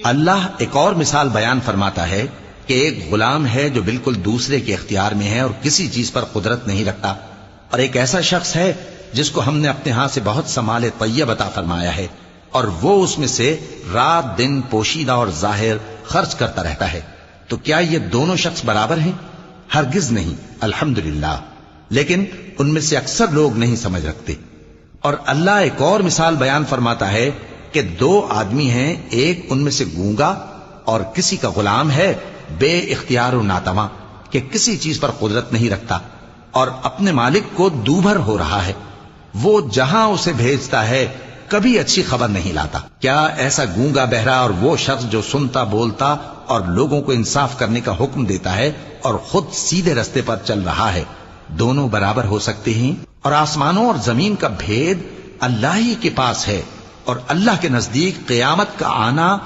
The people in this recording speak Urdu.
اللہ ایک اور مثال بیان فرماتا ہے کہ ایک غلام ہے جو بالکل دوسرے کے اختیار میں ہے اور کسی چیز پر قدرت نہیں رکھتا، اور ایک ایسا شخص ہے جس کو ہم نے اپنے ہاں سے بہت سا مال طیب عطا فرمایا ہے اور وہ اس میں سے رات دن پوشیدہ اور ظاہر خرچ کرتا رہتا ہے، تو کیا یہ دونوں شخص برابر ہیں؟ ہرگز نہیں، الحمدللہ، لیکن ان میں سے اکثر لوگ نہیں سمجھ رکھتے۔ اور اللہ ایک اور مثال بیان فرماتا ہے کہ دو آدمی ہیں، ایک ان میں سے گونگا اور کسی کا غلام ہے بے اختیار و ناتواں کہ کسی چیز پر قدرت نہیں رکھتا اور اپنے مالک کو دوبھر ہو رہا ہے، وہ جہاں اسے بھیجتا ہے کبھی اچھی خبر نہیں لاتا۔ کیا ایسا گونگا بہرا اور وہ شخص جو سنتا بولتا اور لوگوں کو انصاف کرنے کا حکم دیتا ہے اور خود سیدھے رستے پر چل رہا ہے، دونوں برابر ہو سکتے ہیں؟ اور آسمانوں اور زمین کا بھید اللہ ہی کے پاس ہے، اور اللہ کے نزدیک قیامت کا آنا